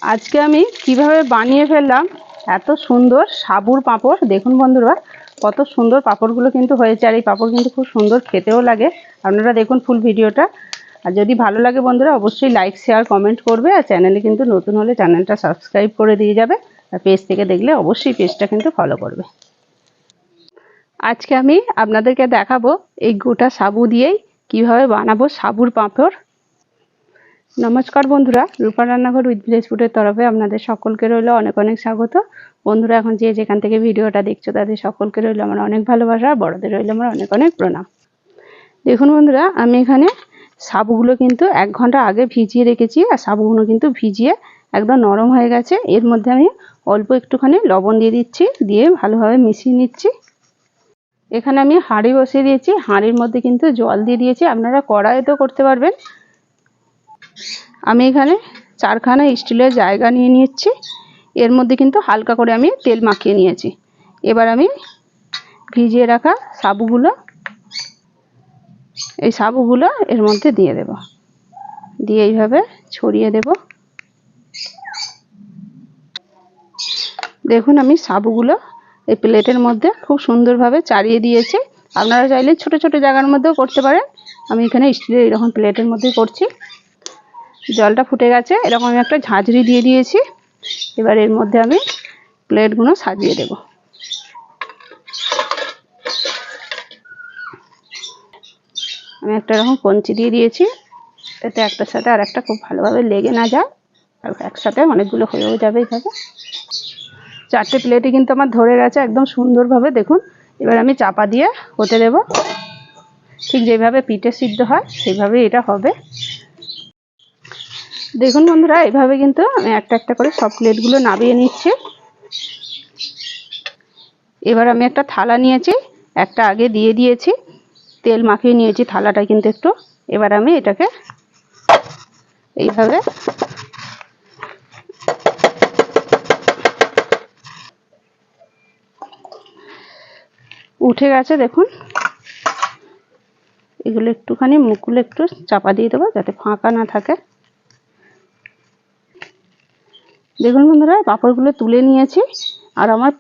আজকে আমি কিভাবে বানিয়ে ফেললাম এত সুন্দর সাবুর পাঁপড়। দেখুন বন্ধুরা, কত সুন্দর পাঁপড়গুলো কিন্তু হয়েছে। আর এই পাঁপড় কিন্তু খুব সুন্দর খেতেও লাগে। আপনারা দেখুন ফুল ভিডিওটা। আর যদি ভালো লাগে বন্ধুরা অবশ্যই লাইক শেয়ার কমেন্ট করবে। আর চ্যানেলে কিন্তু নতুন হলে চ্যানেলটা সাবস্ক্রাইব করে দিয়ে যাবে। আর পেজ থেকে দেখলে অবশ্যই পেজটা কিন্তু ফলো করবে। আজকে আমি আপনাদেরকে দেখাবো এই গোটা সাবু দিয়েই কিভাবে বানাবো সাবুর পাঁপড়। নমস্কার বন্ধুরা, রূপা রান্নাঘর উইথ ভিলেজ ফুডের তরফে আপনাদের সকলকে রইল অনেক অনেক স্বাগত। বন্ধুরা এখন যে যেখান থেকে ভিডিওটা দেখছো তাদের সকলকে রইল আমার অনেক ভালোবাসা, বড়দের রইল আমার অনেক অনেক প্রণাম। দেখুন বন্ধুরা, আমি এখানে সাবুগুলো কিন্তু 1 ঘন্টা আগে ভিজিয়ে রেখেছি। আর সাবুগুলো কিন্তু ভিজিয়ে একদম নরম হয়ে গেছে। এর মধ্যে আমি অল্প একটুখানি লবণ দিয়ে দিচ্ছি, দিয়ে ভালোভাবে মিশিয়ে নিচ্ছি। এখানে আমি হাঁড়ি বসিয়ে দিয়েছি, হাঁড়ির মধ্যে কিন্তু জল দিয়ে দিয়েছি। আপনারা কড়াইতেও করতে পারবেন। আমি এখানে 4খানা স্টিলের জায়গা নিয়ে নিচ্ছি। এর মধ্যে কিন্তু হালকা করে আমি তেল মাখিয়ে নিয়েছি। এবার আমি ভিজিয়ে রাখা এই সাবুগুলো এর মধ্যে দিয়ে দেব, দিয়ে এইভাবে ছড়িয়ে দেব। দেখুন আমি সাবুগুলো এই প্লেটের মধ্যে খুব সুন্দরভাবে চাড়িয়ে দিয়েছি। আপনারা চাইলে ছোট ছোট জায়গার মধ্যেও করতে পারেন। আমি এখানে স্টিলের এরকম প্লেটের মধ্যেই করছি। জলটা ফুটে গেছে, এরকম আমি একটা ঝাঁঝরি দিয়ে দিয়েছি। এবার এর মধ্যে আমি প্লেটগুলো সাজিয়ে দেব। আমি একটা এরকম কঞ্চি দিয়ে দিয়েছি, এতে একটার সাথে আর একটা খুব ভালোভাবে লেগে না যায়, আর একসাথে অনেকগুলো হয়েও যাবে এইভাবে। 4টে প্লেটই কিন্তু আমার ধরে গেছে একদম সুন্দরভাবে। দেখুন, এবার আমি চাপা দিয়ে হতে দেব। ঠিক যেভাবে পিঠে সিদ্ধ হয় সেইভাবেই এটা হবে। দেখুন বন্ধুরা, এইভাবে কিন্তু আমি একটা একটা করে সব প্লেটগুলো নামিয়ে নিচ্ছি। এবার আমি একটা থালা নিয়েছি, একটা আগে দিয়ে দিয়েছি, তেল মাখিয়ে নিয়েছি থালাটা কিন্তু একটু। এবার আমি এটাকে এইভাবে উঠে গেছে। দেখুন, এগুলো একটুখানি মুখগুলো একটু চাপা দিয়ে দেবো যাতে ফাঁকা না থাকে। দেখুন বন্ধুরা, পাঁপড়গুলো তুলে নিয়েছি। আর আমার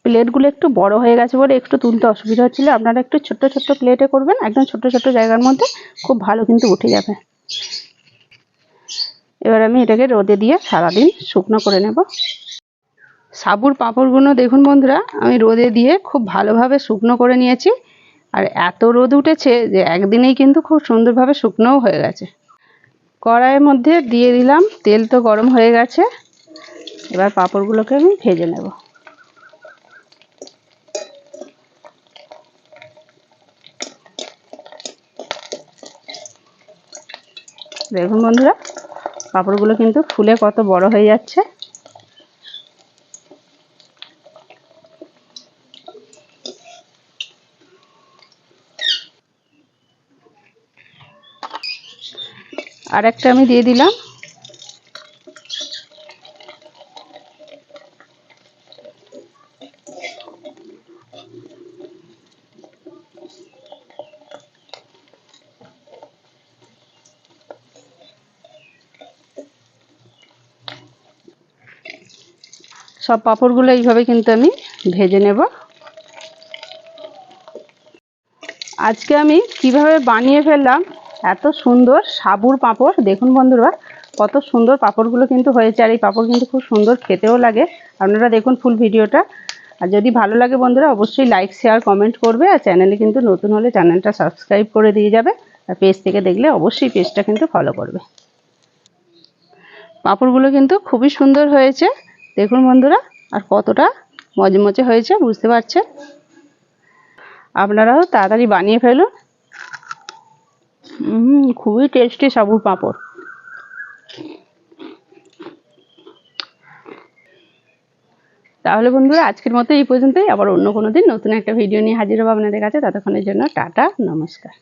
প্লেটগুলো একটু বড় হয়ে গেছে বলে একটু তুলতে অসুবিধা হচ্ছিল। আপনারা একটু ছোট্ট ছোট্ট প্লেটে করবেন, একদম ছোট্ট ছোট্ট জায়গার মধ্যে খুব ভালো কিন্তু উঠে যাবে। এবার আমি এটাকে রোদে দিয়ে সারাদিন শুকনো করে নেব। সাবুর পাঁপড়গুলো দেখুন বন্ধুরা, আমি রোদে দিয়ে খুব ভালোভাবে শুকনো করে নিয়েছি। আর এত রোদ উঠেছে যে একদিনেই কিন্তু খুব সুন্দরভাবে শুকনোও হয়ে গেছে। কড়াইয়ের মধ্যে দিয়ে দিলাম, তেল তো গরম হয়ে গেছে। এবার পাঁপড়গুলোকে আমি ভেজে নেব। দেখুন বন্ধুরা, পাঁপড়গুলো কিন্তু ফুলে কত বড় হয়ে যাচ্ছে। আর একটা আমি দিয়ে দিলাম। সব পাঁপড়গুলো এইভাবে কিন্তু আমি ভেজে নেব। আজকে আমি কিভাবে বানিয়ে ফেললাম এত সুন্দর সাবুর পাঁপড়। দেখুন বন্ধুরা, কত সুন্দর পাঁপড়গুলো কিন্তু হয়েছে। আর এই পাঁপড় কিন্তু খুব সুন্দর খেতেও লাগে। আপনারা দেখুন ফুল ভিডিওটা। আর যদি ভালো লাগে বন্ধুরা অবশ্যই লাইক শেয়ার কমেন্ট করবে। আর চ্যানেলে কিন্তু নতুন হলে চ্যানেলটা সাবস্ক্রাইব করে দিয়ে যাবে। আর পেজ থেকে দেখলে অবশ্যই পেজটা কিন্তু ফলো করবে। পাঁপড়গুলো কিন্তু খুবই সুন্দর হয়েছে দেখুন বন্ধুরা। আর কতটা মচমচে হয়েছে বুঝতে পারছেন। আপনারাও তাড়াতাড়ি বানিয়ে ফেলুন। খুবই টেস্টি সাবুর পাঁপড়। তাহলে বন্ধুরা আজকের মতো এই পর্যন্তই। আবার অন্য কোনো দিন নতুন একটা ভিডিও নিয়ে হাজির হবো আপনাদের কাছে। ততক্ষণের জন্য টাটা, নমস্কার।